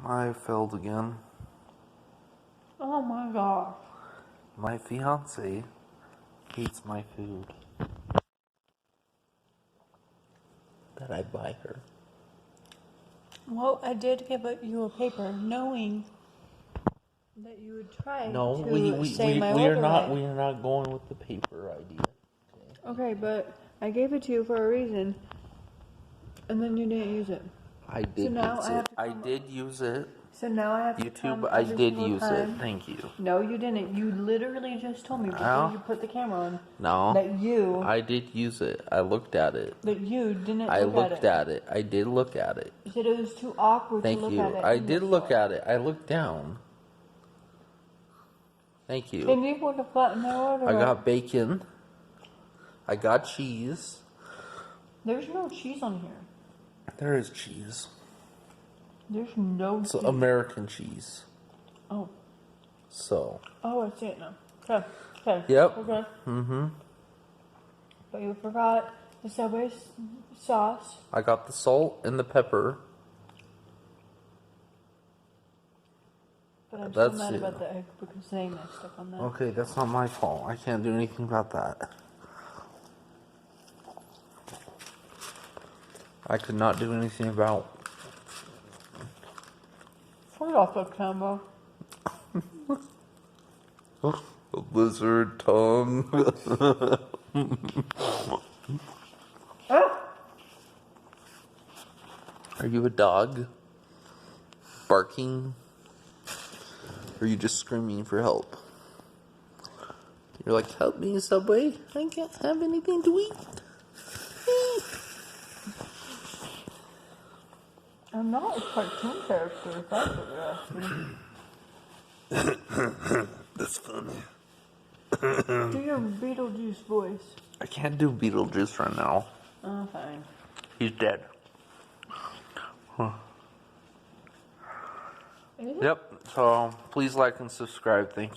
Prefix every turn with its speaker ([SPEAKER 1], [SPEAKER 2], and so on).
[SPEAKER 1] I failed again.
[SPEAKER 2] Oh my gosh.
[SPEAKER 1] My fiance hates my food that I buy her.
[SPEAKER 2] Well, I did give you a paper knowing that you would try
[SPEAKER 1] No,
[SPEAKER 2] to say my
[SPEAKER 1] we are
[SPEAKER 2] order
[SPEAKER 1] not.
[SPEAKER 2] right.
[SPEAKER 1] We are not going with the paper idea.
[SPEAKER 2] Okay, but I gave it to you for a reason, and then you didn't use it.
[SPEAKER 1] I did
[SPEAKER 2] now
[SPEAKER 1] use
[SPEAKER 2] I have
[SPEAKER 1] it.
[SPEAKER 2] to
[SPEAKER 1] I
[SPEAKER 2] come-
[SPEAKER 1] did use it.
[SPEAKER 2] So now I have to come
[SPEAKER 1] YouTube, I
[SPEAKER 2] every
[SPEAKER 1] did
[SPEAKER 2] single
[SPEAKER 1] use
[SPEAKER 2] time.
[SPEAKER 1] it. Thank you.
[SPEAKER 2] No, you didn't. You literally just told me before you put the camera on
[SPEAKER 1] No.
[SPEAKER 2] that you
[SPEAKER 1] I did use it. I looked at it.
[SPEAKER 2] didn't
[SPEAKER 1] I
[SPEAKER 2] look
[SPEAKER 1] looked
[SPEAKER 2] at
[SPEAKER 1] at it. I did look at it.
[SPEAKER 2] You said it was too awkward
[SPEAKER 1] Thank
[SPEAKER 2] to look
[SPEAKER 1] you.
[SPEAKER 2] at it.
[SPEAKER 1] I
[SPEAKER 2] in the
[SPEAKER 1] did look
[SPEAKER 2] store.
[SPEAKER 1] at it. I looked down. Thank you.
[SPEAKER 2] And you would have gotten my order.
[SPEAKER 1] I
[SPEAKER 2] right.
[SPEAKER 1] got bacon. I got cheese.
[SPEAKER 2] There's no cheese on here.
[SPEAKER 1] There is cheese.
[SPEAKER 2] There's no
[SPEAKER 1] It's
[SPEAKER 2] cheese.
[SPEAKER 1] American cheese.
[SPEAKER 2] Oh.
[SPEAKER 1] So.
[SPEAKER 2] Oh, I see it now. Okay. Okay.
[SPEAKER 1] Yep.
[SPEAKER 2] Okay.
[SPEAKER 1] Mm-hmm.
[SPEAKER 2] But you forgot the Subway sauce.
[SPEAKER 1] I got the salt and the pepper.
[SPEAKER 2] But I'm
[SPEAKER 1] That's
[SPEAKER 2] still mad
[SPEAKER 1] it.
[SPEAKER 2] about the egg because they messed up on that.
[SPEAKER 1] Okay, that's not my fault. I can't do anything about that. I could not do anything about.
[SPEAKER 2] Turn off the camera.
[SPEAKER 1] A lizard tongue. Are you a dog? Barking? Or are you just screaming for help? You're like, help me, Subway. I can't have anything to eat.
[SPEAKER 2] I'm not a cartoon character, if that's what you're asking.
[SPEAKER 1] That's funny.
[SPEAKER 2] Do your Beetlejuice voice.
[SPEAKER 1] I can't do Beetlejuice right now.
[SPEAKER 2] Oh, fine.
[SPEAKER 1] He's dead. Huh.
[SPEAKER 2] Is it?
[SPEAKER 1] Yep. So please like and subscribe. Thank you.